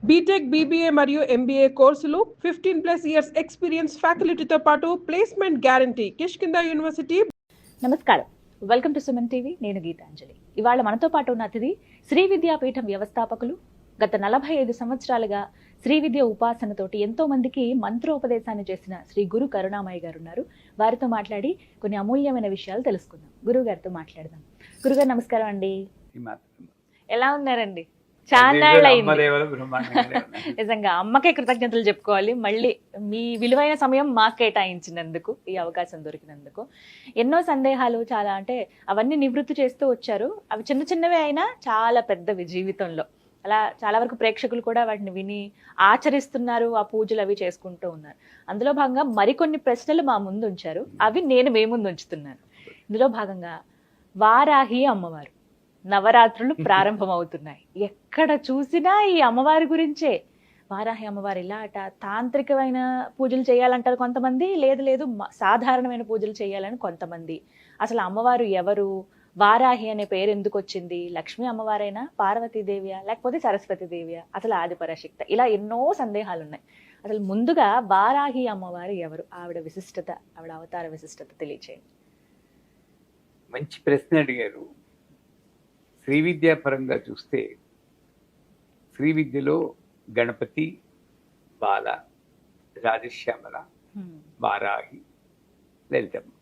BTech, BBA మరియు MBA కోర్సులు 15+ years experience ఫ్యాకల్టీతో పాటు ప్లేస్మెంట్ గ్యారంటీ. కిష్కింద యూనివర్సిటీ. నమస్కారం, వెల్కమ్ టు సుమన్ టీవీ. నేను గీతాంజలి. ఇవాళ మనతో పాటు ఉన్న అతిథి శ్రీ విద్యాపీఠం వ్యవస్థాపకులు, గత 45 సంవత్సరాలుగా శ్రీ విద్య ఉపాసనతోటి ఎంతో మందికి మంత్రోపదేశాన్ని చేసిన శ్రీ గురు కరుణామయ్య గారు ఉన్నారు. వారితో మాట్లాడి కొన్ని అమూల్యమైన విషయాలు తెలుసుకుందాం. గురువు గారితో మాట్లాడదాం. గురుగారు నమస్కారం అండి. ఎలా ఉన్నారండి? చాలా నిజంగా అమ్మకే కృతజ్ఞతలు చెప్పుకోవాలి. మళ్ళీ మీ విలువైన సమయం మాకు కేటాయించినందుకు, ఈ అవకాశం దొరికినందుకు. ఎన్నో సందేహాలు చాలా అంటే అవన్నీ నివృత్తి చేస్తూ వచ్చారు. అవి చిన్న చిన్నవే అయినా చాలా పెద్దవి జీవితంలో. అలా చాలా వరకు ప్రేక్షకులు కూడా వాటిని విని ఆచరిస్తున్నారు, ఆ పూజలు అవి చేసుకుంటూ ఉన్నారు. అందులో భాగంగా మరికొన్ని ప్రశ్నలు మా ముందు ఉంచారు, అవి నేను మీ ముందు ఉంచుతున్నాను. ఇందులో భాగంగా వారాహి అమ్మవారు నవరాత్రులు ప్రారంభమవుతున్నాయి. ఎక్కడ చూసినా ఈ అమ్మవారి గురించే. వారాహి అమ్మవారు ఇలా అట తాంత్రికమైన పూజలు చేయాలంటారు కొంతమంది, లేదు సాధారణమైన పూజలు చేయాలని కొంతమంది. అసలు అమ్మవారు ఎవరు? వారాహి అనే పేరు ఎందుకు వచ్చింది? లక్ష్మీ అమ్మవారైనా, పార్వతీదేవియా, లేకపోతే సరస్వతీదేవియా, అసలు ఆదిపరాశక్త? ఇలా ఎన్నో సందేహాలు ఉన్నాయి. అసలు ముందుగా వారాహి అమ్మవారు ఎవరు? ఆవిడ విశిష్టత, ఆవిడ అవతార విశిష్టత తెలియచేయండి. మంచి ప్రశ్న అడిగారు. శ్రీ విద్యా పరంగా చూస్తే శ్రీ విద్యలో గణపతి, బాల, రాజశ్యామల, వారాహి, లలితమ్మ,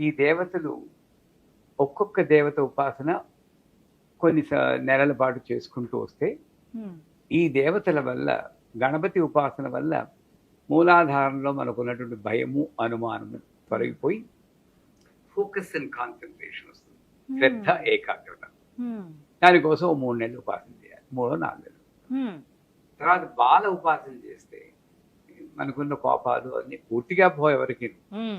ఈ దేవతలు ఒక్కొక్క దేవత ఉపాసన కొన్ని నెలల పాటు చేసుకుంటూ వస్తే ఈ దేవతల వల్ల, గణపతి ఉపాసన వల్ల మూలాధారంలో మనకున్నటువంటి భయము, అనుమానము తొలగిపోయి ఫోకస్ అండ్ కాన్సన్ట్రేషన్ వస్తుంది, శ్రద్ధ, ఏకాగ్రత. దానికోసం 3 నెలలు ఉపాసన చేయాలి, 3-4 నెలలు. తర్వాత బాల ఉపాసన చేస్తే మనకున్న కోపాలు అన్ని పూర్తిగా పోయేవరకు.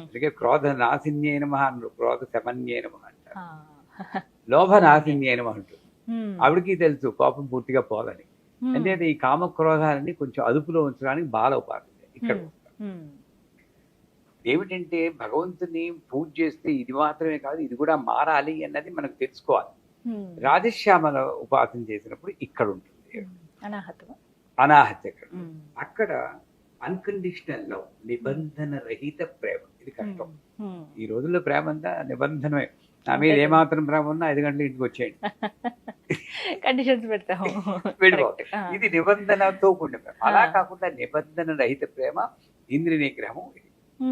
అందుకే క్రోధ నాశిన్యే నమః అన్నారు, క్రోధ శమన్యే నమః అంటారు, లోభ నాశిన్యే నమః అంటారు. ఆవిడికి తెలుసు కోపం పూర్తిగా పోదని. అంటే ఈ కామక్రోధాలని కొంచెం అదుపులో ఉంచడానికి బాల ఉపాసన ఇక్కడ ఏమిటంటే భగవంతుని పూజ చేస్తే ఇది మాత్రమే కాదు, ఇది కూడా మారాలి అన్నది మనకు తెలుసుకోవాలి. రాజశ్యామల ఉపాసన చేసినప్పుడు ఇక్కడ ఉంటుంది అనాహత చక్రం. అక్కడ అన్కండిషనల్ లవ్, నిబంధన రహిత ప్రేమ. ఇది కష్టం ఈ రోజుల్లో. ప్రేమ అంతా నిబంధనమే. నా మీద ఏమాత్రం ప్రేమ ఉన్నా 5 గంటల ఇంటికి వచ్చేయండి, కండిషన్స్ పెడతాము, ఇది నిబంధనతో కూడిన ప్రేమ. అలా కాకుండా నిబంధన రహిత ప్రేమ, ఇంద్రియ నిగ్రహం.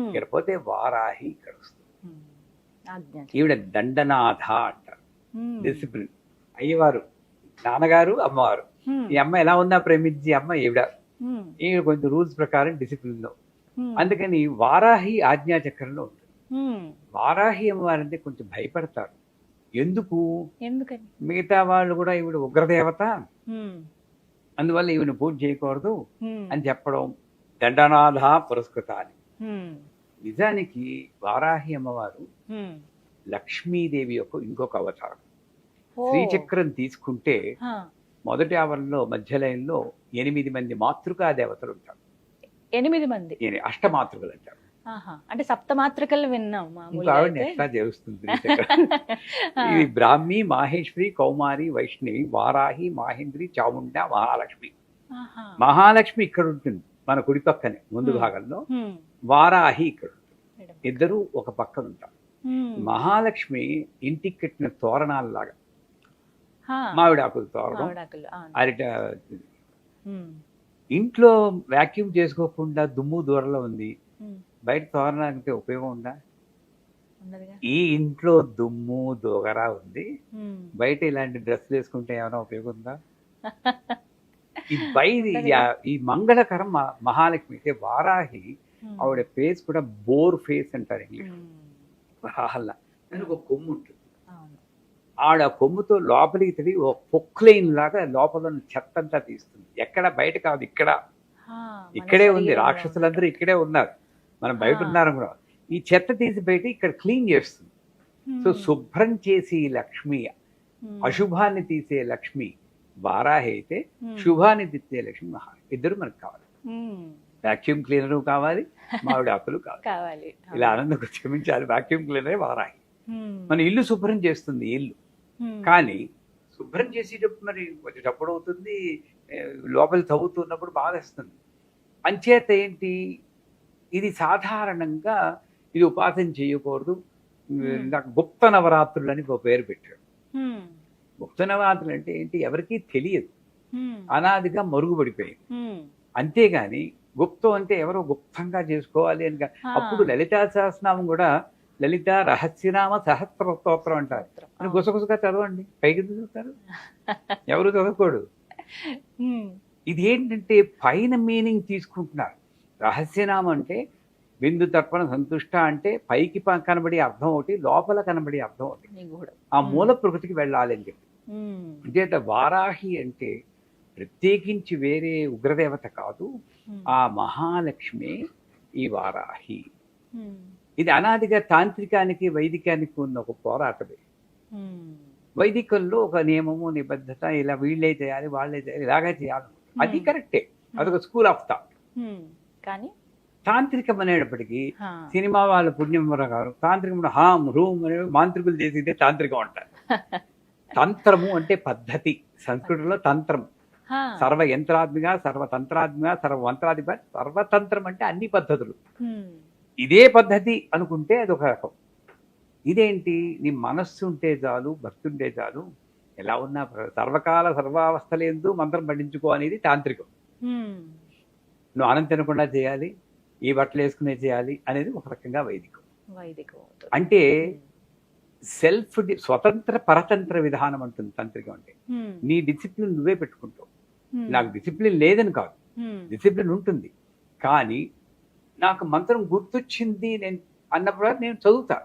ఇక్కడ పోతే వారాహి ఇక్కడ వస్తుంది. ఈవిడ దండనాథ అంటారు, డిసిప్లిన్. అయ్యవారు నాన్నగారు, అమ్మవారు. ఈ అమ్మ ఎలా ఉన్నా ప్రేమించి అమ్మ ఈవిడ కొంచెం రూల్స్ ప్రకారం డిసిప్లిన్ లో. అందుకని వారాహి ఆజ్ఞాచక్రంలో ఉంటుంది. వారాహి అమ్మవారంటే కొంచెం భయపడతారు. ఎందుకు? మిగతా వాళ్ళు కూడా ఈవిడ ఉగ్రదేవత, అందువల్ల ఈవిడ పూజ చేయకూడదు అని చెప్పడం. దండనాథ పురస్కృత అని. నిజానికి వారాహి అమ్మవారు లక్ష్మీదేవి యొక్క ఇంకొక అవతారం. శ్రీచక్రం తీసుకుంటే మొదటి ఆవరణలో మధ్య లైన్లో 8 మంది మాతృకా దేవతలు ఉంటారు. 8 మంది అష్టమాతృకలు అంటారు. అంటే సప్తమాతృకలు విన్నాం. ఎట్లా తెలుస్తుంది? ఇది బ్రాహ్మి, మాహేశ్వరి, కౌమారి, వైష్ణవి, వారాహి, మాహేంద్రి, చాముండ, మహాలక్ష్మి. మహాలక్ష్మి ఇక్కడ ఉంటుంది మన కుడి పక్కనే ముందు భాగంలో, వారాహి ఇక్కడ ఉంటుంది. ఇద్దరు ఒక పక్కన ఉంటారు. మహాలక్ష్మి ఇంటికి కట్టిన తోరణాలలాగా, మామిడాకులు తోరణం, అరిట. ఇంట్లో వ్యాక్యూమ్ చేసుకోకుండా దుమ్ము దూరంలో ఉంది, బయట తోరణానికి ఉపయోగం ఉందా? ఈ ఇంట్లో దుమ్ము దోగరా ఉంది, బయట ఇలాంటి డ్రెస్సులు వేసుకుంటే ఏమైనా ఉపయోగం ఉందా? ఈ మంగళకరం మహాలక్ష్మి. అయితే వారాహి ఆవిడ ఫేస్ కూడా బోర్ ఫేస్ అంటారు ఇంగ్లీష్. దానికి ఒక కొమ్ము ఉంటుంది. ఆవిడ కొమ్ముతో లోపలికి తిరిగి ఒక పొక్లైన్ లాగా లోపల చెత్త అంతా తీస్తుంది. ఎక్కడ బయట కాదు, ఇక్కడే ఉంది. రాక్షసులందరూ ఇక్కడే ఉన్నారు, మనం బయట ఉన్నారు కూడా. ఈ చెత్త తీసి బయట ఇక్కడ క్లీన్ చేస్తుంది. సో శుభ్రం చేసి లక్ష్మి, అశుభాన్ని తీసే లక్ష్మి వారాహి అయితే, శుభాన్ని తీసే లక్ష్మి మహాలక్ష్మి. ఇద్దరు మనకు కావాలి. వాక్యూమ్ క్లీనరు కావాలి, మామిడి ఆకులు కావాలి. ఇలా ఆనందం క్షమించాలి. వాక్యూమ్ క్లీనరే వారాహి. మన ఇల్లు శుభ్రం చేస్తుంది ఇల్లు. కానీ శుభ్రం చేసేటప్పుడు మరి కొంచెం తప్పుడు అవుతుంది, లోపల చదువుతున్నప్పుడు బాధేస్తుంది. అంచేత ఏంటి, ఇది సాధారణంగా ఇది ఉపాసన చేయకూడదు. నాకు గుప్త నవరాత్రులు అని ఒక పేరు పెట్టాడు. గుప్త నవరాత్రులు అంటే ఏంటి, ఎవరికీ తెలియదు, అనాదిగా మరుగుపడిపోయింది. అంతేగాని గుప్తం అంటే ఎవరో గుప్తంగా చేసుకోవాలి అని అప్పుడు లలితా సహస్రనామం కూడా లలిత రహస్యనామ సహస్ర స్తోత్రం అంటారు. అని గుసగుసగా చదవండి, పైకి చదువుతారు, ఎవరు చదువుకోడు. ఇది ఏంటంటే పైన మీనింగ్ తీసుకుంటున్నారు. రహస్యనామం అంటే బిందు తర్పణ సంతుష్ట అంటే పైకి కనబడి అర్థం ఒకటి, లోపల కనబడి అర్థం ఒకటి. ఆ మూల ప్రకృతికి వెళ్ళాలి అని చెప్పి. అంటే వారాహి అంటే ప్రత్యేకించి వేరే ఉగ్రదేవత కాదు, ఆ మహాలక్ష్మి ఈ వారాహి. ఇది అనాదిగా తాంత్రికానికి వైదికానికి ఉన్న ఒక పోరాటమే. వైదికంలో ఒక నియమము నిబద్ధత, ఇలా వీళ్ళే చేయాలి వాళ్ళే చేయాలి ఇలాగే చేయాలి, అది కరెక్టే, అదొక స్కూల్ ఆఫ్ థాట్. కానీ తాంత్రికం అనేటప్పటికీ సినిమా వాళ్ళ పుణ్యం ప్రకారం తాంత్రికం హామ్ రూమ్ అనే మాంత్రికులు చేసేదే తాంత్రికం అంటారు. తంత్రము అంటే పద్ధతి, సంస్కృతంలో తంత్రం సర్వ యంత్రాత్మిక సర్వతంత్రాత్మిక సర్వమంత్రాత్మిక, సర్వతంత్రం అంటే అన్ని పద్ధతులు. ఇదే పద్ధతి అనుకుంటే అదొక రకం. ఇదేంటి, నీ మనస్సు ఉంటే చాలు, భక్తి ఉంటే చాలు, ఎలా ఉన్నా సర్వకాల సర్వావస్థలందు మంత్రం పఠించుకో అనేది తాంత్రికం. నువ్వు అన్నం తినకుండా చేయాలి, ఈ బట్టలు వేసుకునే చేయాలి అనేది ఒక రకంగా వైదికం. అంటే సెల్ఫ్ స్వతంత్ర పరతంత్ర విధానం అంటుంది తాంత్రికం. అంటే నీ డిసిప్లిన్ నువ్వే పెట్టుకుంటావు. నాకు డిసిప్లిన్ లేదని కాదు, డిసిప్లిన్ ఉంటుంది, కానీ నాకు మంత్రం గుర్తొచ్చింది నేను అన్నప్పుడు నేను చదువుతా.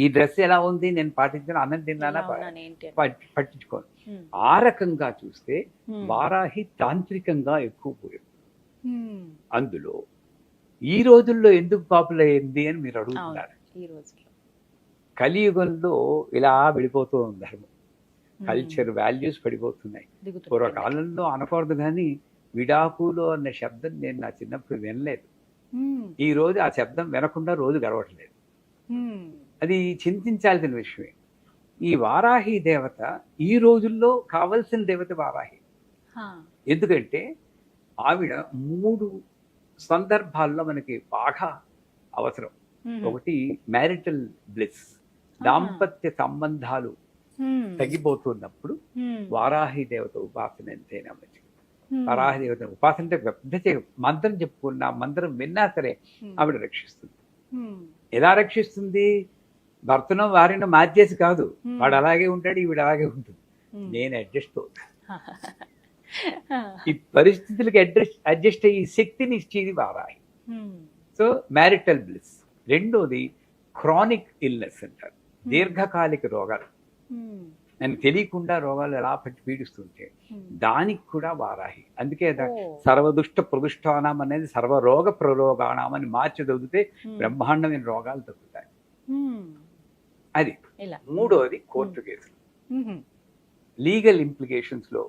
ఈ డ్రెస్ ఎలా ఉంది, నేను పాటించాను, అన్నం తిన్నానా పట్టించుకోను. ఆ రకంగా చూస్తే వారాహి తాంత్రికంగా ఎక్కువ పోయింది. అందులో ఈ రోజుల్లో ఎందుకు పాపులర్ అయింది అని మీరు అడుగుతున్నారు. కలియుగంలో ఇలా వెళ్ళిపోతూ ఉంది ధర్మం, కల్చర్ వాల్యూస్ పడిపోతున్నాయి. పూర్వకాలంలో అనకూడదు కానీ విడాకులో అన్న శబ్దం నేను నా చిన్నప్పుడు వినలేదు. ఈ రోజు ఆ శబ్దం వినకుండా రోజు గడవట్లేదు. అది చింతించాల్సిన విషయమే. ఈ వారాహి దేవత ఈ రోజుల్లో కావలసిన దేవత వారాహి. ఎందుకంటే ఆవిడ 3 సందర్భాల్లో మనకి బాగా అవసరం. ఒకటి మ్యారిటల్ బ్లిస్, దాంపత్య సంబంధాలు తగ్గిపోతున్నప్పుడు వారాహి దేవత ఉపాసన ఎంతైనా మంచిది. వారాహి దేవత ఉపాసన అంటే పెద్ద మంత్రం చెప్పుకున్నా, మంత్రం విన్నా సరే ఆవిడ రక్షిస్తుంది. ఎలా రక్షిస్తుంది? భర్తను వారిని మార్చేసి కాదు, వాడు అలాగే ఉంటాడు, ఈవిడ అలాగే ఉంటుంది, నేను అడ్జస్ట్ అవుతాను. ఈ పరిస్థితులకి అడ్జస్ట్ అయ్యి శక్తిని ఇచ్చేది వారాహి. So marital bliss. రెండోది క్రానిక్ ఇల్నెస్ అంటారు, దీర్ఘకాలిక రోగాలు, నేను తెలియకుండా రోగాలు ఎలా పట్టి పీడిస్తుంటే దానికి కూడా వారాహి. అందుకే సర్వదుష్ట ప్రదుష్టానం అనేది సర్వరోగ ప్రరోగాణం అని మార్చి చదివితే బ్రహ్మాండమైన రోగాలు తగ్గుతాయి. అది. మూడోది కోర్టు కేసులు, లీగల్ ఇంప్లికేషన్స్ లో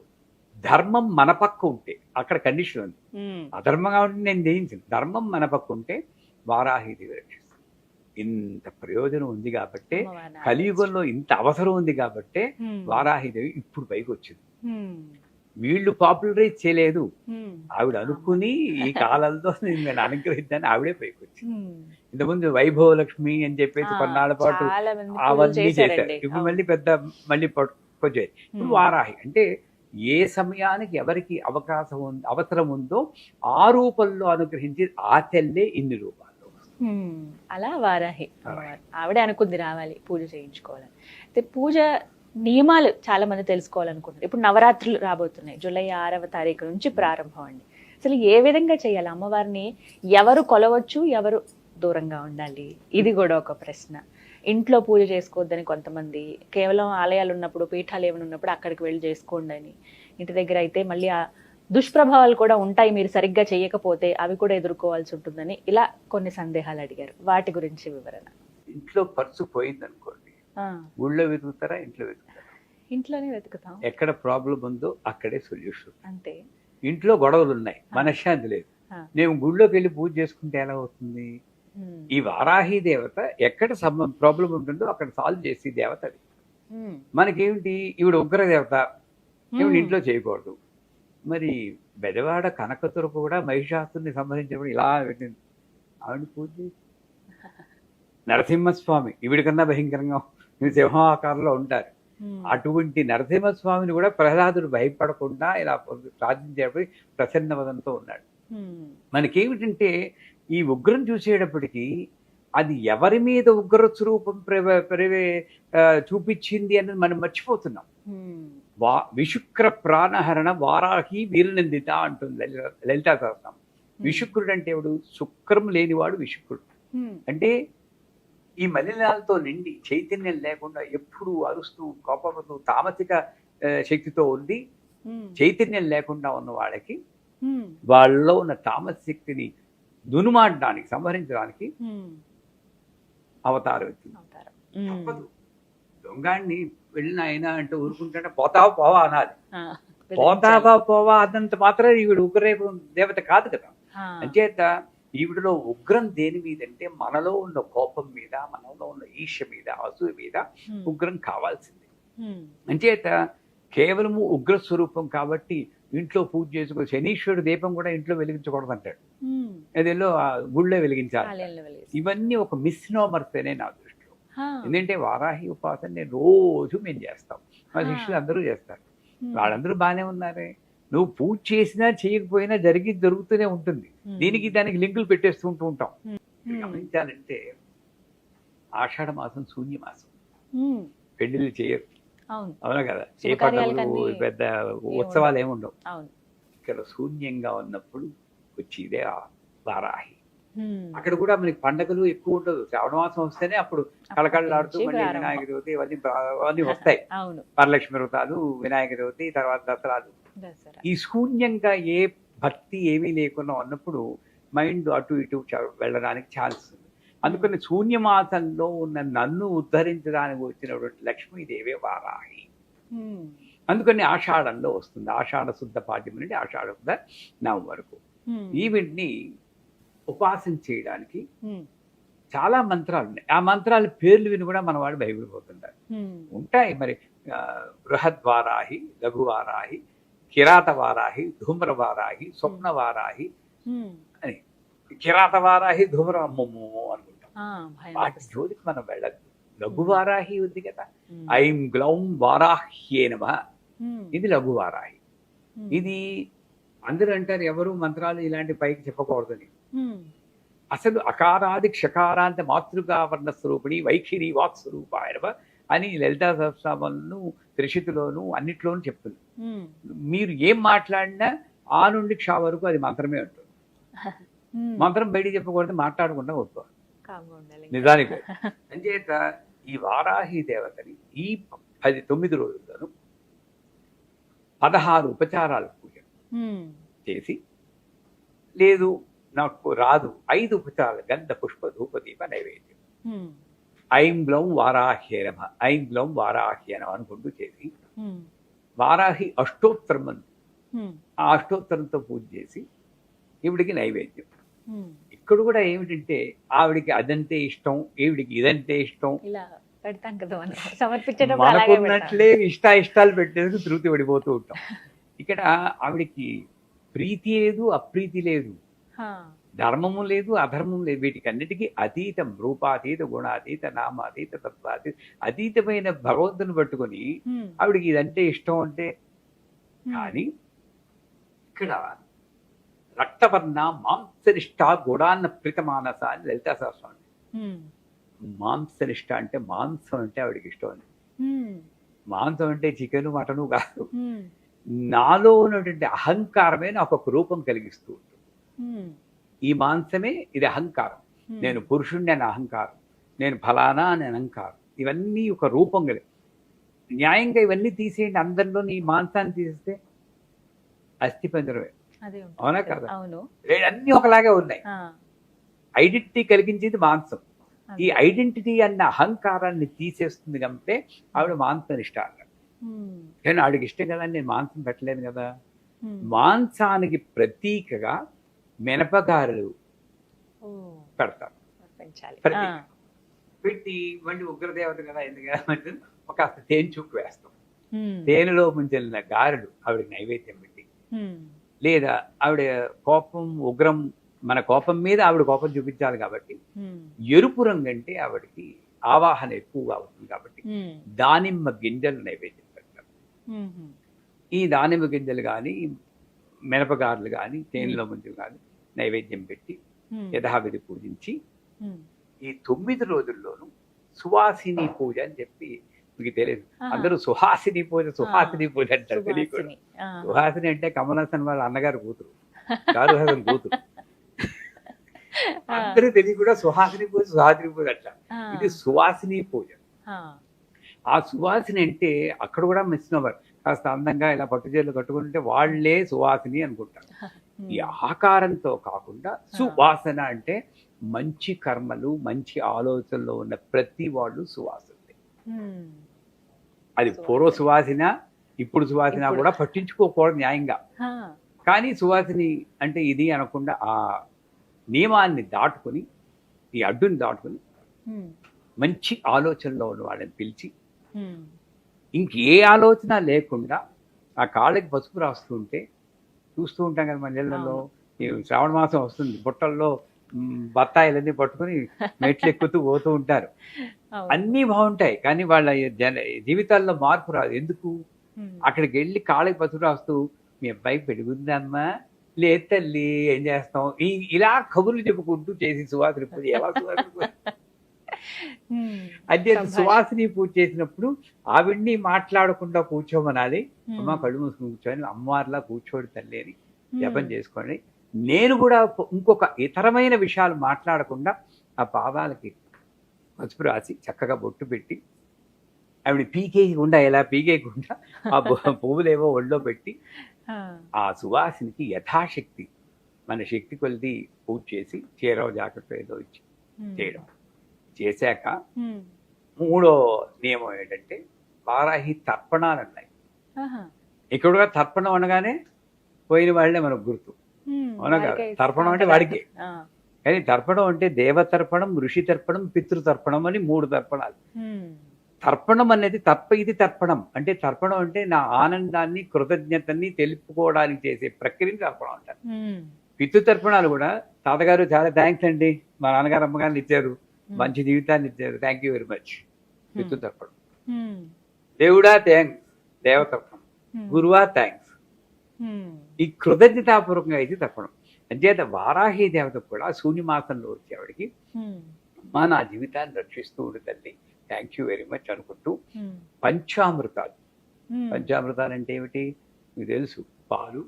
ధర్మం మన పక్క ఉంటే అక్కడ కండిషన్ ఉంది. అధర్మంగా ఉంటే నేను జయించింది, ధర్మం మన పక్క ఉంటే వారాహిదేవి రక్షిస్తుంది. ఇంత ప్రయోజనం ఉంది కాబట్టి, కలియుగంలో ఇంత అవసరం ఉంది కాబట్టి వారాహిదేవి ఇప్పుడు పైకి వచ్చింది. వీళ్ళు పాపులరైజ్ చేయలేదు, ఆవిడ అనుకుని ఈ కాలంలో నేను అనుగ్రహిద్దాన్ని ఆవిడే పైకి వచ్చింది. ఇంతకుముందు వైభవ లక్ష్మి అని చెప్పేసి కొన్నాళ్ళ పాటు అవన్నీ చేశారు. ఇప్పుడు మళ్ళీ మళ్ళీ వచ్చాయి. ఇప్పుడు వారాహి అంటే ఏ సమయానికి ఎవరికి అవసరం ఉందో ఆ రూపంలో అనుగ్రహించి ఆ తెల్లే ఇన్ని రూపాల్లో. అలా వారాహి ఆవిడే అనుకుంది రావాలి, పూజ చేయించుకోవాలని. అయితే పూజ నియమాలు చాలా మంది తెలుసుకోవాలనుకుంటున్నారు. ఇప్పుడు నవరాత్రులు రాబోతున్నాయి, జూలై 6వ తారీఖు నుంచి ప్రారంభం అండి. అసలు ఏ విధంగా చేయాలి? అమ్మవారిని ఎవరు కొలవచ్చు, ఎవరు దూరంగా ఉండాలి? ఇది కూడా ఒక ప్రశ్న. ఇంట్లో పూజ చేసుకోవద్దని కొంతమంది, కేవలం ఆలయాలు ఉన్నప్పుడు, పీఠాలు ఏమైనా ఉన్నప్పుడు అక్కడికి వెళ్ళి చేసుకోండి అని. ఇంటి దగ్గర అయితే మళ్ళీ ఆ దుష్ప్రభావాలు కూడా ఉంటాయి, మీరు సరిగ్గా చేయకపోతే అవి కూడా ఎదుర్కోవాల్సి ఉంటుందని ఇలా కొన్ని సందేహాలు అడిగారు. వాటి గురించి వివరణ. ఇంట్లో పర్సు పోయింది అనుకోండి, ఊళ్ళో వెతుకుతారా, ఇంట్లో వెతుకుతారా? ఇంట్లోనే వెతుకుతాం. ఎక్కడ ప్రాబ్లం ఉందో అక్కడే సొల్యూషన్. అంతే. ఇంట్లో గొడవలు ఉన్నాయి, మనశ్శాంతి లేదు, నేను గుళ్ళోకి వెళ్ళి పూజ చేసుకుంటే ఎలా అవుతుంది? ఈ వారాహి దేవత ఎక్కడ ప్రాబ్లం ఉంటుందో అక్కడ సాల్వ్ చేసి దేవత అది. మనకేమిటి, ఈవిడ ఉగ్ర దేవత, ఈవిడ ఇంట్లో చేయకూడదు, మరి బెజవాడ కనకదుర్గ కూడా మహిషాసుని సంహరించినప్పుడు ఇలా పెట్టింది. ఆవిడ పూజ చేసి నరసింహస్వామి ఈవిడ కన్నా భయంకరంగా సింహాకారంలో ఉంటారు. అటువంటి నరసింహస్వామిని కూడా ప్రహ్లాదుడు భయపడకుండా ఇలా ప్రార్థించేటప్పుడు ప్రసన్నవదంతో ఉన్నాడు. మనకేమిటంటే ఈ ఉగ్రం చూసేటప్పటికీ అది ఎవరి మీద ఉగ్ర స్వరూపం చూపించింది అన్నది మనం మర్చిపోతున్నాం. విశుక్ర ప్రాణహరణ వారాహి వీరనందిత అంటుంది లలితా సహస్రం. విశుక్రుడు అంటే ఎవడు? శుక్రం లేనివాడు విశుక్రుడు. అంటే ఈ మలినాలతో నిండి చైతన్యం లేకుండా ఎప్పుడు అరుస్తూ కోపడుతూ తామసిక శక్తితో ఉండి చైతన్యం లేకుండా ఉన్న వాళ్ళకి వాళ్ళలో ఉన్న తామస శక్తిని దునుమాడడానికి సంహరించడానికి అవతారం వచ్చింది. తప్పదు. దొంగాడిని వెళ్ళిన ఆయన అంటే ఊరుకుంటే పోతావా పోవా అనాలి. పోతావా పోవా అన్నంత మాత్రం ఈవిడ ఉగ్రరేపు దేవత కాదు కదా. అంచేత ఈవిడలో ఉగ్రం దేని మీద అంటే మనలో ఉన్న కోపం మీద, మనలో ఉన్న ఈర్ష్య మీద, అసూయ మీద ఉగ్రం కావాల్సింది. అంచేత కేవలము ఉగ్ర స్వరూపం కాబట్టి ఇంట్లో పూజ చేసుకో. శనీశ్వరుడు దీపం కూడా ఇంట్లో వెలిగించకూడదు అంటాడు. అదేలో గుళ్ళో వెలిగించాలి. ఇవన్నీ ఒక మిస్నోమర్స్ అనే నా దృష్టిలో. ఎందుకంటే వారాహి ఉపాసన నేను రోజు మేము చేస్తాం, మా శిష్యులు అందరూ చేస్తారు. వాళ్ళందరూ బాగానే ఉన్నారే. నువ్వు పూజ చేసినా చేయకపోయినా జరుగుతూనే ఉంటుంది. దీనికి దానికి లింకులు పెట్టేస్తూ ఉంటాం. గమనించాలంటే ఆషాఢ మాసం శూన్యమాసం, పెళ్లిళ్ళు చేయరు. అవునా కదా? ఏ పండుగలు పెద్ద ఉత్సవాలు ఏముండవు. ఇక్కడ శూన్యంగా ఉన్నప్పుడు వచ్చేదే ఆ వారాహి. అక్కడ కూడా మనకి పండుగలు ఎక్కువ ఉండదు. శ్రావణ మాసం వస్తేనే అప్పుడు కళకళలాడుతూ మళ్ళీ వినాయక చవితి ఇవన్నీ వస్తాయి. వరలక్ష్మి వ్రతాలు, వినాయక చవితి, తర్వాత దసరాలు. ఈ శూన్యంగా ఏ భక్తి ఏమీ లేకుండా ఉన్నప్పుడు మైండ్ అటు ఇటు వెళ్ళడానికి ఛాన్స్ ఉంది. అందుకని శూన్యమాసంలో ఉన్న నన్ను ఉద్ధరించడానికి వచ్చినటువంటి లక్ష్మీదేవే వారాహి. అందుకని ఆషాఢంలో వస్తుంది. ఆషాఢ శుద్ధ పాడ్యం నుండి ఆషాఢ శుద్ధ నవం వరకు ఈవిడ్ని ఉపాసన చేయడానికి చాలా మంత్రాలు ఉన్నాయి. ఆ మంత్రాల పేర్లు విని కూడా మన వాడు భయపడిపోతుంటారు. ఉంటాయి మరి. బృహద్వారాహి, లఘువారాహి, కిరాత వారాహి, ధూమ్ర వారాహి, స్వప్న వారాహి అని. కిరాత వారాహి, ధూమ్ర అమ్మమ్మో అనుకుంటాం. వాటి జోలికి మనం వెళ్ళద్దు. లఘువారాహి ఉంది కదా, ఐం గ్లౌం వారాహ్యే నమః, ఇది లఘువారాహి. ఇది అందరూ అంటారు ఎవరు మంత్రాలు ఇలాంటి పైకి చెప్పకూడదని. అసలు అకారాది క్షకారాంత మాతృకావర్ణ స్వరూపిణి వైఖిరి వాక్ స్వరూపాయనవ అని లలితా సహస్రనామంలోను, త్రిశతిలోను అన్నిట్లోనూ చెప్తుంది. మీరు ఏం మాట్లాడినా ఆ నుండి క్ష వరకు అది మంత్రమే ఉంటుంది. మంత్రం బయటికి చెప్పకూడదు, మాట్లాడకుండా వస్తుంది నిజానికి. అంచేత ఈ వారాహి దేవతని ఈ 9 రోజుల్లోనూ 16 ఉపచారాలు పూజ చేసి, లేదు నాకు రాదు 5 ఉపచారాలు గంధ పుష్ప ధూప దీప నైవేద్యం, ఐం గ్లౌం వారాహ్యే నమః, ఐం గ్లౌం వారాహ్యే నమః అనుకుంటూ చేసి వారాహి అష్టోత్తరం ఉంది. ఆ అష్టోత్తరంతో పూజ చేసి ఈవిడికి నైవేద్యం. ఇక్కడ కూడా ఏమిటంటే ఆవిడికి అదంటే ఇష్టం, ఈవిడికి ఇదంటే ఇష్టం. మనకున్నట్లే ఇష్టాలు పెట్టేందుకు తృప్తి పడిపోతూ ఉంటాం. ఇక్కడ ఆవిడికి ప్రీతి లేదు, అప్రీతి లేదు, ధర్మము లేదు, అధర్మం లేదు. వీటికన్నిటికీ అతీతం, రూపాతీత, గుణాతీత, నామాతీత, తత్వాతీత, అతీతమైన భగవంతుని పట్టుకొని ఆవిడికి ఇదంటే ఇష్టం అంటే. కానీ ఇక్కడ రక్తవర్ణ మాంసనిష్ట గుడాన్న ప్రీతమానస అని లలితా సహస్రం. మాంసనిష్ట అంటే మాంసం అంటే ఆవిడికి ఇష్టం అని. మాంసం అంటే చికెన్ మటను కాదు. నాలో ఉన్నటువంటి అహంకారమే నాకు ఒక రూపం కలిగిస్తూ ఉంటుంది. ఈ మాంసమే ఇది అహంకారం. నేను పురుషుణ్ణి అని అహంకారం, నేను ఫలానా అని అహంకారం. ఇవన్నీ ఒక రూపం కలిగి. న్యాయంగా ఇవన్నీ తీసేయండి. అందరిలో ఈ మాంసాన్ని తీసేస్తే అస్థి పంజరమే. అవునా కదా? అన్ని ఒకలాగే ఉన్నాయి. ఐడెంటిటీ కలిగించేది మాంసం. ఈ ఐడెంటిటీ అన్న అహంకారాన్ని తీసేస్తుంది కాబట్టి ఆవిడ మాంసం ఇష్టం అన్నాడు. కానీ ఆవిడకి ఇష్టం కదా, నేను మాంసం పెట్టలేను కదా. మాంసానికి ప్రతీకగా మినపగారెలు పెడతారు. పెట్టి మళ్ళీ ఉగ్రదేవత కదా, ఎందుకంటే ఒక తేనె చూపు వేస్తాం. తేనెలో ముంచెల్లిన గారెలు ఆవిడకి నైవేద్యం పెట్టి లేదా ఆవిడ కోపం ఉగ్రం, మన కోపం మీద ఆవిడ కోపం చూపించాలి కాబట్టి ఎరుపు రంగు అంటే ఆవిడకి ఆవాహన ఎక్కువగా అవుతుంది కాబట్టి దానిమ్మ గింజలు నైవేద్యం పెడతారు. ఈ దానిమ్మ గింజలు కానీ మినపగారులు కానీ తేనెలో ముందు కానీ నైవేద్యం పెట్టి యథావిధి పూజించి ఈ 9 రోజుల్లోనూ సువాసిని పూజ అని చెప్పి మీకు తెలియదు, అందరూ సుహాసిని పూజ అంటారు. తెలియకూడదు. సుహాసిని అంటే కమల్ హాసన్ వాళ్ళ అన్నగారు కూతురు, షారుఖ్ హాసన్ కూతురు. అందరూ తెలియకుండా సుహాసిని పూజ అంటారు. ఇది సువాసిని పూజ. ఆ సువాసిని అంటే అక్కడ కూడా మిస్నోవర్, కాస్త అందంగా ఇలా పట్టుచీరలు కట్టుకుంటే వాళ్లే సువాసిని అనుకుంటారు. ఈ ఆకారంతో కాకుండా సువాసన అంటే మంచి కర్మలు మంచి ఆలోచనలో ఉన్న ప్రతి వాళ్ళు సువాసనే. అది పూర్వ సువాసన ఇప్పుడు సువాసన కూడా పట్టించుకోకూడదు న్యాయంగా. కానీ సువాసిని అంటే ఇది అనకుండా ఆ నియమాన్ని దాటుకుని, ఈ అడ్డుని దాటుకుని మంచి ఆలోచనలో ఉన్న వాళ్ళని పిలిచి ఇంకే ఆలోచన లేకుండా ఆ కాళ్ళకి పసుపు రాస్తుంటే చూస్తూ ఉంటాం కదా మన ఇళ్లలో. ఈ శ్రావణ మాసం వస్తుంది, బుట్టల్లో బత్తాయిలన్నీ పట్టుకుని మెట్లు ఎక్కుతూ పోతూ ఉంటారు. అన్నీ బాగుంటాయి కానీ వాళ్ళ జీవితాల్లో మార్పు రాదు. ఎందుకు? అక్కడికి వెళ్ళి కాళ్ళకి పసుపు రాస్తూ మీ అబ్బాయి పెరుగుందమ్మా, లేదు తల్లి ఏం చేస్తాం, ఇలా కబుర్లు చెప్పుకుంటూ చేసి సువాసిని పూజ ఎలా సువాసిని అదే సువాసిని పూజ చేసినప్పుడు ఆవిడ్ని మాట్లాడకుండా కూర్చోమనాలి. అమ్మ కళ్ళు మూసుకుని కూర్చొని అమ్మవారిలా కూర్చోడు తల్లి అని జపం చేసుకోండి. నేను కూడా ఇంకొక ఇతరమైన విషయాలు మాట్లాడకుండా ఆ పాదాలకి పసుపు రాసి చక్కగా బొట్టు పెట్టి ఆవిడ పీకేయకుండా ఆ పువ్వులేవో ఒళ్ళో పెట్టి ఆ సువాసినికి యథాశక్తి మన శక్తి కొలిది పూజ చేసి చీరవ జాకెట్ ఏదో ఇచ్చి చేయడం. చేశాక 3వ నియమం ఏంటంటే వారాహి తర్పణాలు ఉన్నాయి. ఇక్కడ తర్పణం అనగానే పోయిన వాళ్ళే మనకు గుర్తు, అవునా కదా? తర్పణం అంటే వాడికి. కానీ తర్పణం అంటే దేవతర్పణం, ఋషి తర్పణం, పితృతర్పణం అని 3 తర్పణాలు. తర్పణం అనేది ఇది తర్పణం అంటే, తర్పణం అంటే నా ఆనందాన్ని కృతజ్ఞతని తెలుపుకోవడానికి చేసే ప్రక్రియని తర్పణం అంటారు. పితృతర్పణాలు కూడా తాతగారు చాలా థ్యాంక్స్ అండి, మా నాన్నగారు అమ్మగారిని ఇచ్చారు, మంచి జీవితాన్ని ఇచ్చారు, థ్యాంక్ యూ వెరీ మచ్. పితృతర్పణం. దేవుడా థ్యాంక్స్, దేవతర్పణం. గురువా థ్యాంక్స్. ఈ కృతజ్ఞతాపూర్వకంగా ఇది తర్పణం. అంచేత వారాహి దేవత కూడా శూన్యమాసంలో వచ్చేవాడికి అమ్మా నా జీవితాన్ని రక్షిస్తూ ఉండు తల్లి, థ్యాంక్ యూ వెరీ మచ్ అనుకుంటూ పంచామృతాలు. పంచామృతాలు అంటే ఏమిటి మీకు తెలుసు, పాలు,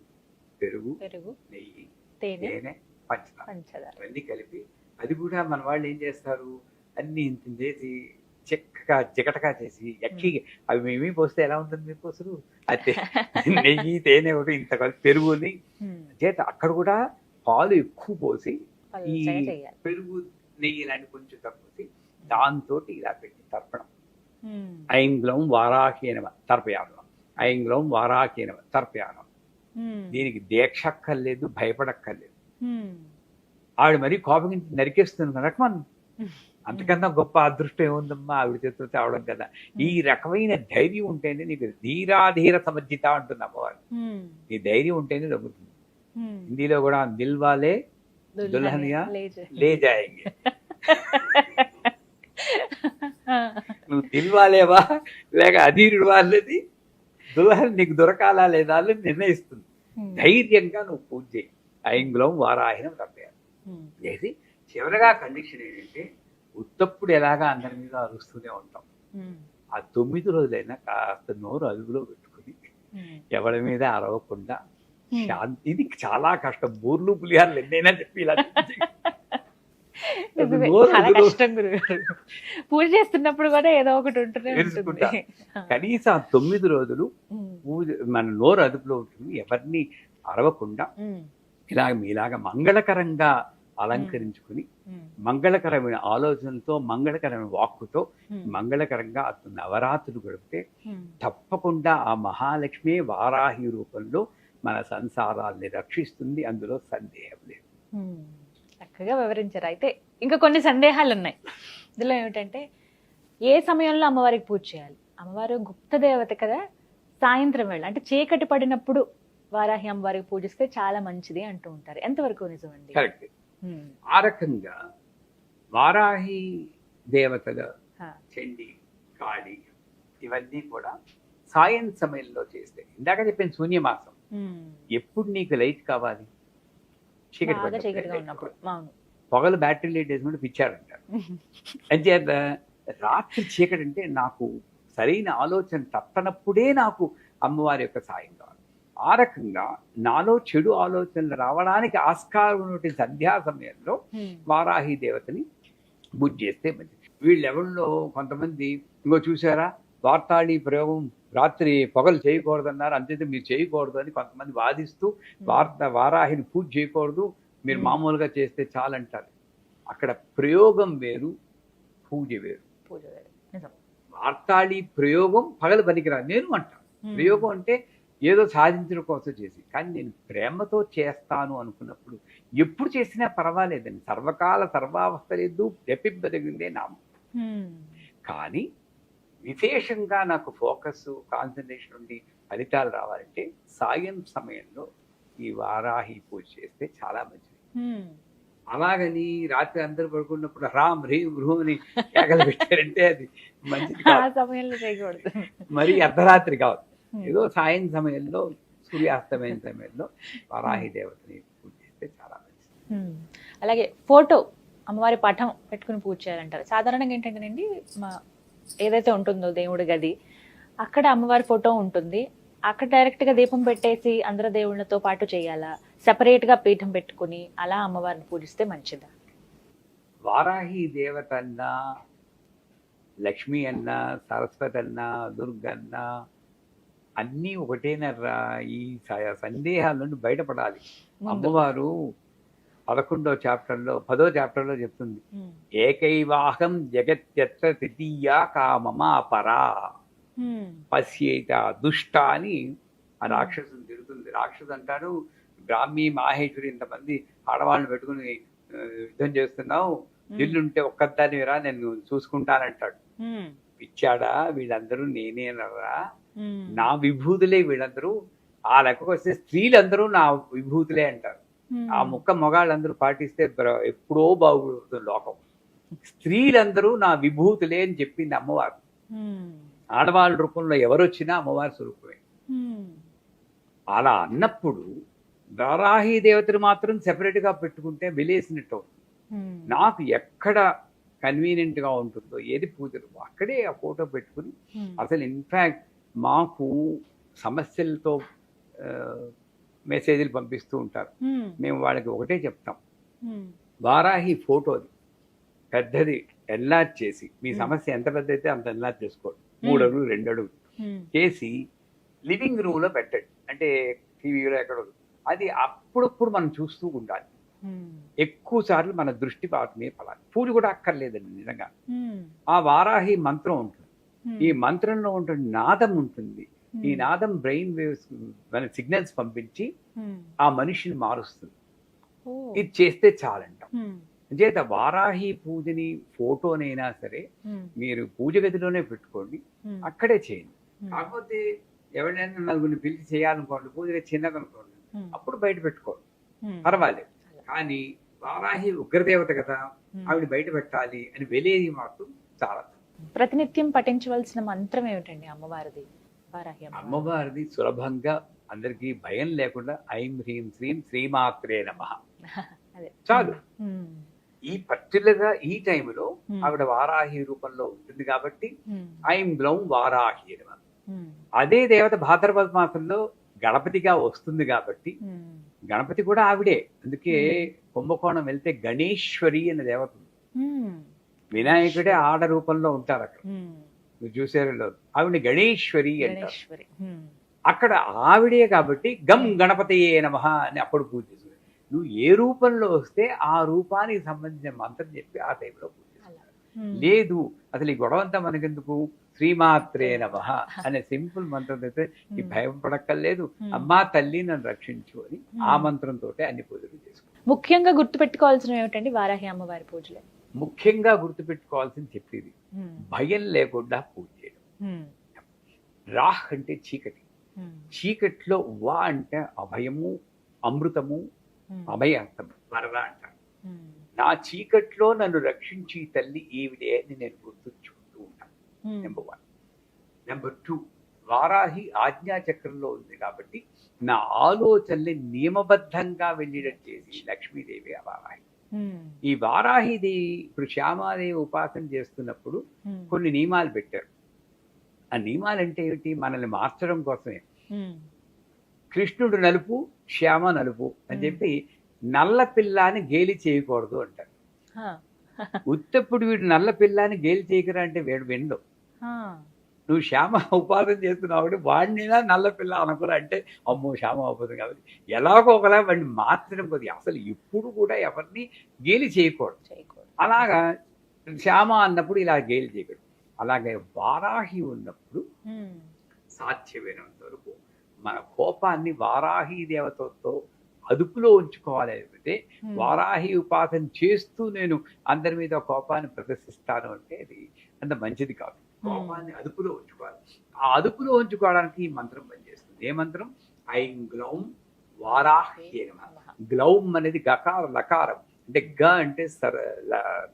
పెరుగు, నెయ్యి, తేనె, పంచదార ఇవన్నీ కలిపి, అది కూడా మన వాళ్ళు ఏం చేస్తారు, అన్ని ఇంత చేసి చక్కగా చికటగా చేసి ఎక్కి అవి మేమీ పోస్తే ఎలా ఉంటుంది మీకు అసలు, అయితే నెయ్యి తేనె ఒకటి ఇంత కలిపి పెరుగుని చేత అక్కడ కూడా పాలు ఎక్కువ పోసి ఈ పెరుగు నెయ్యి లాంటి కొంచెం తక్కువ దాంతో ఇలా పెట్టి తర్పణం. ఐంగ్లం వారాహీనమ తర్పయానం, ఐంగ్లం వారాహీనమ తర్పయానం. దీనికి దీక్ష అక్కర్లేదు, భయపడక్కర్లేదు. ఆవిడ మరీ కోపం నరికేస్తుంది రకమన్, అంతకన్నా గొప్ప అదృష్టం ఏముందమ్మా ఆవిడ చేతితో తేవడం కదా. ఈ రకమైన ధైర్యం ఉంటేనే నీకు ధీరాధీర సమర్జిత అంటుంది అమ్మవారు. ఈ ధైర్యం ఉంటేనే దొరుకుతుంది. హిందీలో కూడా దిల్వాలే దుల్హనియా లే జాయేంగే. నువ్వు దిల్వాలేవా లేక అధీరుడు వాళ్ళది దుల్హన్ నీకు దొరకాలా లేదా అని నిర్ణయిస్తుంది. ధైర్యంగా నువ్వు పూజ చేయి. ఐంగ్లం వారాహినం తప్పేయాలి చేసి చివరగా కండిషన్ ఏంటంటే, ఉత్తప్పుడు ఎలాగా అందరి మీద అరుస్తూనే ఉంటాం, ఆ 9 రోజులైనా కాస్త నోరు అదుపులో పెట్టుకుని ఎవరి మీద అరవకుండా శాంతి. ఇది చాలా కష్టం. బూర్లు పులిహార్లు ఎన్నైనా చెప్పి ఇలా పూజ చేస్తున్నప్పుడు కూడా ఏదో ఒకటి ఉంటుంది. కనీసం 9 రోజులు పూజ మన నోరు అదుపులో ఉంటుంది. ఎవరిని అరవకుండా మీలాగా మంగళకరంగా అలంకరించుకుని మంగళకరమైన ఆలోచనలతో మంగళకరమైన వాక్కుతో మంగళకరంగా నవరాత్రులు గడిపితే తప్పకుండా ఆ మహాలక్ష్మి వారాహి రూపంలో మన సంసారాల్ని రక్షిస్తుంది. అందులో సందేహం లేదు. చక్కగా వివరించారు. అయితే ఇంకా కొన్ని సందేహాలు ఉన్నాయి. ఇందులో ఏమిటంటే, ఏ సమయంలో అమ్మవారికి పూజ చేయాలి? అమ్మవారు గుప్త దేవత కదా, సాయంత్రం వేళ అంటే చీకటి పడినప్పుడు వారాహి అమ్మవారికి పూజిస్తే చాలా మంచిది అంటూ ఉంటారు, ఎంతవరకు నిజమండి? కరెక్ట్. ఆ రకంగా వారాహి దేవతల చండి, కాళి ఇవన్నీ కూడా సాయం సమయంలో చేస్తే, ఇందాక చెప్పిన శూన్యమాసం ఎప్పుడు నీకు లైట్ కావాలి, చీకటి ఉన్నప్పుడు. పొగలు బ్యాటరీ లైట్ వేసుకుంటే పిచ్చాడంటారు. అంచేత రాత్రి చీకటి అంటే నాకు సరైన ఆలోచన తప్పనప్పుడే నాకు అమ్మవారి యొక్క సాయం కావాలి. ఆ రకంగా నాలో చెడు ఆలోచనలు రావడానికి ఆస్కారం ఉన్నటువంటి సంధ్యా సమయంలో వారాహి దేవతని పూజ చేస్తే మంచిది. వీళ్ళెవరిలో కొంతమంది ఇంకో చూసారా, వార్తాళి ప్రయోగం రాత్రి పొగలు చేయకూడదన్నారు, అంతేతే మీరు చేయకూడదు అని కొంతమంది వాదిస్తూ వారాహిని పూజ చేయకూడదు, మీరు మామూలుగా చేస్తే చాలంటారు. అక్కడ ప్రయోగం వేరు, పూజ వేరు. వార్తాళి ప్రయోగం పగలు పనికిరాదు నేను అంటాను. ప్రయోగం అంటే ఏదో సాధించడం కోసం చేసి, కానీ నేను ప్రేమతో చేస్తాను అనుకున్నప్పుడు ఎప్పుడు చేసినా పర్వాలేదండి. సర్వకాల సర్వావస్థ లేదు, జపింపదగిందే నామం. కానీ విశేషంగా నాకు ఫోకస్, కాన్సన్ట్రేషన్ ఉండి ఫలితాలు రావాలంటే సాయం సమయంలో ఈ వారాహి పూజ చేస్తే చాలా మంచిది. అలాగని రాత్రి అందరూ పడుకున్నప్పుడు రామ్ రీం రూమ్ అని కేకలు పెట్టారంటే అది మంచిది కాదు. మరి అర్ధరాత్రి కాదు, ఏదో సాయం సమయంలో, సూర్యాస్తమైన సమయంలో వారాహి దేవతని పూజ చేస్తే చాలా మంచిది. అలాగే ఫోటో అమ్మవారి పటం పెట్టుకుని పూజ చేయాలంటారు. సాధారణంగా ఏంటంటేనండి, ఏదైతే ఉంటుందో దేవుడి గది, అక్కడ అమ్మవారి ఫోటో ఉంటుంది, అక్కడ డైరెక్ట్ గా దీపం పెట్టేసి అందరు దేవుళ్ళతో పాటు చేయాలా, సెపరేట్ గా పీఠం పెట్టుకుని అలా అమ్మవారిని పూజిస్తే మంచిదా? వారాహి దేవత అన్నా, లక్ష్మి అన్నా, సరస్వతి అన్నా, దుర్గన్న అన్నీ ఒకటేనర్రా. ఈ సందేహాల నుండి బయటపడాలి. అమ్మవారు 11వ చాప్టర్లో 10వ చాప్టర్లో చెప్తుంది, ఏకైవాహం జగత్యత్ర తృతీయా కామమా పరా పశ్యేత దుష్ట అని ఆ రాక్షసుని తిరుగుతుంది. రాక్షసు అంటాడు, బ్రాహ్మీ మాహేశ్వరి ఇంతమంది ఆడవాళ్ళని పెట్టుకుని యుద్ధం చేస్తున్నావు, ఇల్లుంటే ఒక్కదాన్ని రా నేను చూసుకుంటానంటాడు. పిచ్చాడా, వీళ్ళందరూ నేనేనరా, నా విభూతులే వీళ్ళందరూ. ఆ లెక్కకు వస్తే స్త్రీలందరూ నా విభూతులే అంటారు. ఆ ముక్క మొగాళ్ళందరూ పాటిస్తే ఎప్పుడో బాగుపడుతుంది లోకం. స్త్రీలందరూ నా విభూతులే అని చెప్పింది అమ్మవారు. ఆడవాళ్ళ రూపంలో ఎవరొచ్చినా అమ్మవారి స్వరూపమే. అలా అన్నప్పుడు వారాహి దేవతను మాత్రం సెపరేట్ గా పెట్టుకుంటే వెలేసినట్టు అవుతుంది. నాకు ఎక్కడ కన్వీనియంట్ గా ఉంటుందో, ఏది పూజలు అక్కడే ఆ ఫోటో పెట్టుకుని, అసలు ఇన్ఫాక్ట్ మాకు సమస్యలతో మెసేజ్లు పంపిస్తూ ఉంటారు. మేము వాళ్ళకి ఒకటే చెప్తాం, వారాహి ఫోటోది పెద్దది ఎన్లార్జ్ చేసి, మీ సమస్య ఎంత పెద్ద అయితే అంత ఎన్లార్జ్ చేసుకోండి, 3 అడుగులు 2 అడుగులు చేసి లివింగ్ రూమ్ లో పెట్టండి. అంటే టీవీలో ఎక్కడో అది అప్పుడప్పుడు మనం చూస్తూ ఉండాలి. ఎక్కువ సార్లు మన దృష్టి వాటినే పడాలి. పూజ కూడా అక్కర్లేదండి నిజంగా. ఆ వారాహి మంత్రం ఉంటుంది, ఈ మంత్రంలో ఉంటుంది నాదం ఉంటుంది. ఈ నాదం బ్రెయిన్ వేవ్స్ మన సిగ్నల్స్ పంపించి ఆ మనిషిని మారుస్తుంది. ఇది చేస్తే చాలంటాం. చేత వారాహి పూజని ఫోటోనైనా సరే మీరు పూజ గదిలోనే పెట్టుకోండి, అక్కడే చేయండి. కాకపోతే ఎవరైనా నలుగురిని పిలిచి చేయాలనుకోండి, పూజ చిన్నదనుకోండి, అప్పుడు బయట పెట్టుకోండి, పర్వాలేదు. కానీ వారాహి ఉగ్రదేవత కదా, ఆవిడ బయట పెట్టాలి అని వెలేది మాత్రం చాలా. ప్రతినిత్యం పఠించవలసిన మంత్రం ఏమిటండి అమ్మవారిది? అమ్మవారిది సులభంగా అందరికి భయం లేకుండా ఐం హ్రీం శ్రీం శ్రీమాత్రే నమః చాలు. ఈ పర్టికులర్ గా ఈ టైంలో ఆవిడ వారాహి రూపంలో ఉంటుంది కాబట్టి ఐం గ్లౌం వారాహి నమః. అదే దేవత భాద్రపద మాసంలో గణపతిగా వస్తుంది కాబట్టి గణపతి కూడా ఆవిడే. అందుకే కుంభకోణం వెళ్తే గణేశ్వరి అనే దేవత ఉంది. వినాయకుడే ఆడ రూపంలో ఉంటారు అక్కడ, మీరు చూసారు. ఆవిడ గణేశ్వరి అంటారు. అక్కడ ఆవిడే కాబట్టి గం గణపతయే నమః అని అప్పుడు పూజ చేస్తుంది. నువ్వు ఏ రూపంలో వస్తే ఆ రూపానికి సంబంధించిన మంత్రం చెప్పి ఆ టైంలో పూజ చేస్తారు. లేదు అసలు ఈ గొడవంతా మనకెందుకు, శ్రీమాత్రే నమః అనే సింపుల్ మంత్రం అయితే ఈ భయం పడక్కర్లేదు. అమ్మా తల్లి నన్ను రక్షించు అని ఆ మంత్రంతో అన్ని పూజలు చేసుకుంటాం. ముఖ్యంగా గుర్తుపెట్టుకోవాల్సిన ఏమిటండి వారాహి అమ్మవారి పూజలో? ముఖ్యంగా గుర్తుపెట్టుకోవాల్సింది చెప్పేది, భయం లేకుండా పూజ చేయడం. రాహ్ అంటే చీకటి, చీకట్లో వా అంటే అభయము, అమృతము, అభయ వరద అంటారు. నా చీకట్లో నన్ను రక్షించి తల్లి ఈవిడే అని నేను గుర్తుంచుకుంటూ ఉంటాను. నెంబర్ 1. నెంబర్ 2, వారాహి ఆజ్ఞాచక్రంలో ఉంది కాబట్టి నా ఆలోచనల్ని నియమబద్ధంగా వెళ్ళేటట్టు చేసి లక్ష్మీదేవి ఆ వారాహి. ఈ వారాహిదేవి ఇప్పుడు శ్యామాదేవి ఉపాసన చేస్తున్నప్పుడు కొన్ని నియమాలు పెట్టారు. ఆ నియమాలు అంటే ఏమిటి? మనల్ని మార్చడం కోసమే. కృష్ణుడు నలుపు, శ్యామ నలుపు అని చెప్పి నల్ల పిల్లాని గేలి చేయకూడదు అంటారు. ఉత్తప్పుడు వీడు నల్ల పిల్లాని గేలి చేయకరా అంటే వీడు విండు. నువ్వు శ్యామ ఉపాసన చేస్తున్నావు వాడిని నల్ల పిల్ల అనుకురా అంటే అమ్మో శ్యామ ఉపాసన కాబట్టి ఎలాగో ఒకలా వాడిని మార్చడం కొద్దిగా. అసలు ఎప్పుడు కూడా ఎవరిని గేలి చేయకూడదు. అలాగా శ్యామ అన్నప్పుడు ఇలా గేలి చేయకూడదు. అలాగే వారాహి ఉన్నప్పుడు సాధ్యమైనంత వరకు మన కోపాన్ని వారాహి దేవతతో అదుపులో ఉంచుకోవాలి. అయితే వారాహి ఉపాసన చేస్తూ నేను అందరి మీద కోపాన్ని ప్రదర్శిస్తాను అంటే అది అంత మంచిది కాదు. కోపాన్ని అదుపులో ఉంచుకోవాలి. ఆ అదుపులో ఉంచుకోవడానికి ఈ మంత్రం పనిచేస్తుంది. ఏ మంత్రం? ఐం గ్లౌం వారాహ్యే నమః. గ్లౌం అనేది గకార లకారం అంటే గ అంటే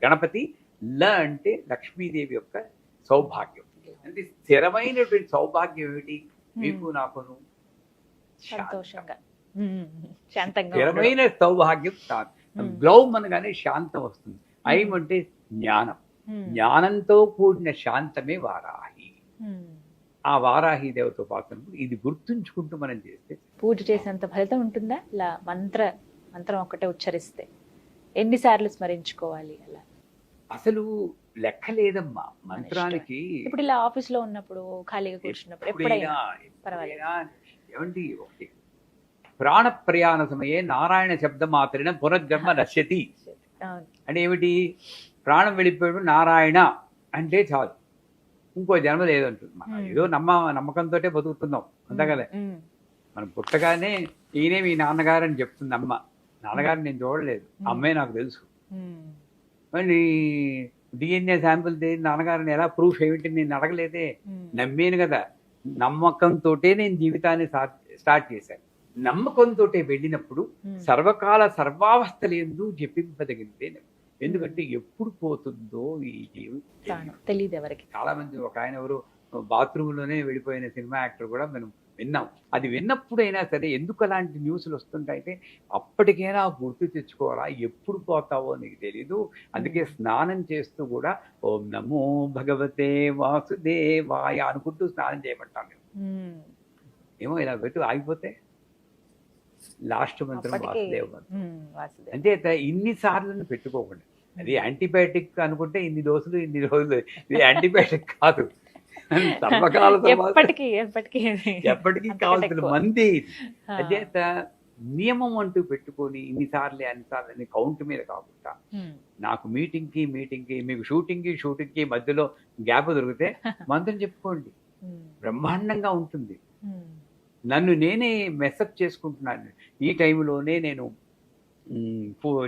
గణపతి, ల అంటే లక్ష్మీదేవి యొక్క సౌభాగ్యం. అంటే స్థిరమైనటువంటి సౌభాగ్యం ఏమిటి? మీకు నాకును స్థిరమైన సౌభాగ్యం. గ్లౌం అనగానే శాంతం వస్తుంది. ఐం అంటే జ్ఞానం, జ్ఞానంతో కూడిన శాంతమే వారాహి. ఆ వారాహి దేవత ఉపాసన ఇది గుర్తుంచుకుంటూ మనం చేస్తే పూజ చేసేంత ఫలితం ఉంటుందా? ఇలా మంత్రం ఒక్కటే ఉచ్చరిస్తే ఎన్నిసార్లు స్మరించుకోవాలి? అలా అసలు లెక్క లేదమ్మా మంత్రానికి. ఇప్పుడు ఇలా ఆఫీస్ లో ఉన్నప్పుడు, ఖాళీగా కూర్చున్నప్పుడు, ఎప్పుడైనా ఏమండి, ఒకటి ప్రాణ ప్రయాణ సమయే నారాయణ శబ్ద మాత్రమే పునర్జన్మ నశ్యతి అంటే ఏమిటి? ప్రాణం వెళ్ళిపోయాడు నారాయణ అంటే చాలు, ఇంకో జన్మ లేదంటుంది. మనం ఏదో నమ్మకంతో బతుకుతున్నాం అంతే కదా. మనం పుట్టగానే ఈయనే మీ నాన్నగారు అని చెప్తుంది అమ్మ. నాన్నగారిని నేను చూడలేదు, అమ్మే నాకు తెలుసు. మళ్ళీ డిఎన్ఏ శాంపుల్ నాన్నగారిని ఎలా ప్రూఫ్ ఏమిటి నేను అడగలేదే, నమ్మేను కదా. నమ్మకంతో నేను జీవితాన్ని స్టార్ట్ చేశాను. నమ్మకంతో వెళ్ళినప్పుడు సర్వకాల సర్వావస్థలందు జపింపదగితే. ఎందుకంటే ఎప్పుడు పోతుందో ఈ జీవితం తెలియదు ఎవరికి. చాలా మంది, ఒక ఆయన ఎవరు బాత్రూమ్ లోనే వెళ్ళిపోయిన సినిమా యాక్టర్ కూడా మనం విన్నాం. అది విన్నప్పుడైనా సరే ఎందుకు అలాంటి న్యూస్లు వస్తుంటాయంటే అప్పటికైనా గుర్తు తెచ్చుకోవాలా, ఎప్పుడు పోతావో నీకు తెలీదు. అందుకే స్నానం చేస్తూ కూడా ఓం నమో భగవతే వాసుదేవాయ అనుకుంటూ స్నానం చేయమంటాను నేను. ఏమో ఇలా పెట్టు ఆగిపోతే లాస్ట్ మంత్రం వాసుదేవ మంత్రం. అంటే ఇన్నిసార్లు పెట్టుకోకుండా, అది యాంటీబయాటిక్ అనుకుంటే ఇన్ని డోసులు ఇన్ని రోజులు, ఇది యాంటీబయాటిక్ కాదు. ఎప్పటికీ కావాల్సిన మంది. అదేత నియమం అంటూ పెట్టుకొని ఇన్నిసార్లు అన్నిసార్లు అని కౌంట్ మీద కాకుండా, నాకు మీటింగ్ కి మీకు షూటింగ్ కి మధ్యలో గ్యాప్ దొరికితే మంత్రం చెప్పుకోండి, బ్రహ్మాండంగా ఉంటుంది. నన్ను నేనే మెసప్ చేసుకుంటున్నాను. ఈ టైంలోనే నేను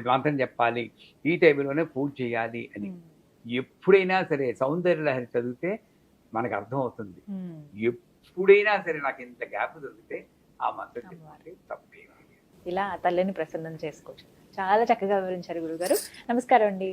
మంత్రం చెప్పాలి, ఈ టైంలోనే పూజ చేయాలి అని. ఎప్పుడైనా సరే సౌందర్య లహరి చదివితే మనకు అర్థం అవుతుంది. ఎప్పుడైనా సరే నాకు ఇంత గ్యాప్ దొరికితే ఆ మంత్రం చెప్పాలి, తప్పే. ఇలా తల్లిని ప్రసన్నం చేసుకోవచ్చు. చాలా చక్కగా వివరించారు గురుగారు. నమస్కారం అండి.